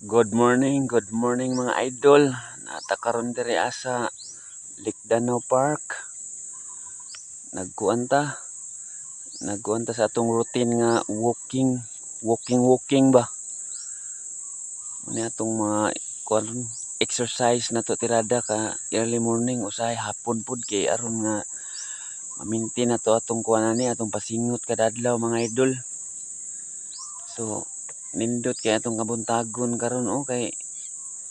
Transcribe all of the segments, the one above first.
Good morning mga idol. Natakaron diri asa Likdanao Park. Nagkuanta sa atong routine nga walking ba. Ano atong mga exercise na to tirada ka early morning usahay hapon pud kay aron nga ma-maintain na to atong kuan ani atong pasingot kada adlaw mga idol. So nindot kay atong kabuntagon karon kay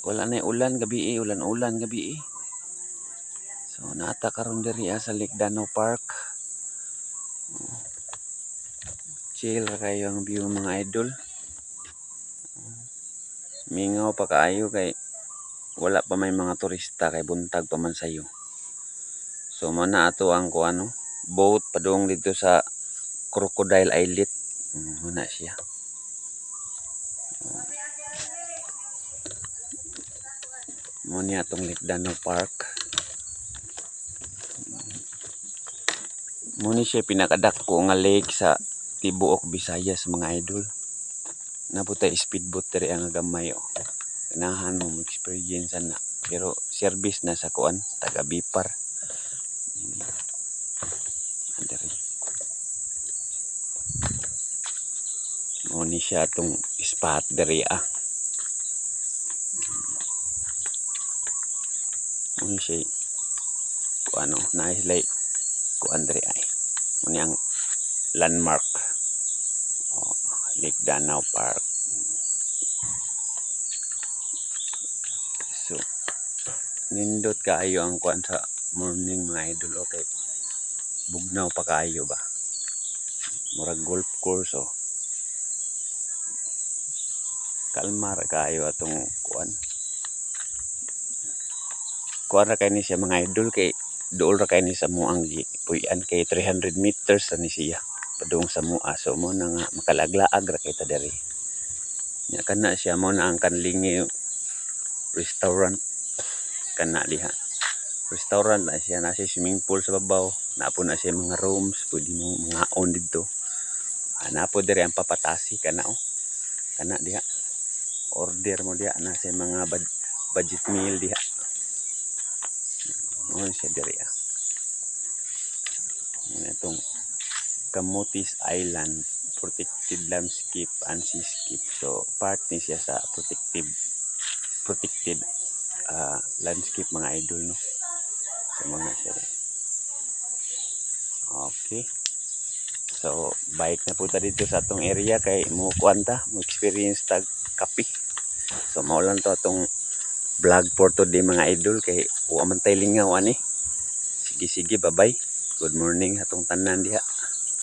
wala na ulan gabi ulan gabi. So naata karon diri sa Likdanao Park. Chill ra kayo ang view mga idol. Mingaw pa kaayo kay wala pa may mga turista kay buntag pa man sayo. So mana ato ang boat padung dito sa Crocodile Islet. Muna siya. Muna atong Likdanao Park. Muna siya pinakadako nga lake sa tibuok Visayas mga idol. Naputay speedboat diri ang gamay Ganahan mo experience na pero service na sa kuan taga Bipar. Diri. Muna siya atong spot diri Muna siya nahislay kuan diri ay. Muna ang landmark. Likdanao Park. So nindot kaayo ang kuan sa morning mga idol okay. Bugnaw pa kaayo ba. Murag golf course Kalmar kaayo atong kuan ra kay ni siya mga idol kay duol ra kay ni sa muang puy-an kay 300 meters ni siya padung sa mua. So mo na nga makalaglaag ra kay ta diri. Nya kana siya mo na ang kanlingi restaurant kana diha. Restaurant na siya na swimming pool sa babaw. Napo na siya mga rooms pwede mo mga on dito. Napo diri ang papatasi kana kana diha. Order mo diha na siya mga budget meal diha. Ano siya diri itong Camotes Island protected landscape and seascape. So part ni siya sa protected landscape mga idol no. So mga siya rin. Okay. So bike na po ta dito sa atong area kay mo experience tag kape. So mao lang to atong vlog for today mga idol kay wa man tay lingaw ani. Sige bye-bye. Good morning atong tanan diha.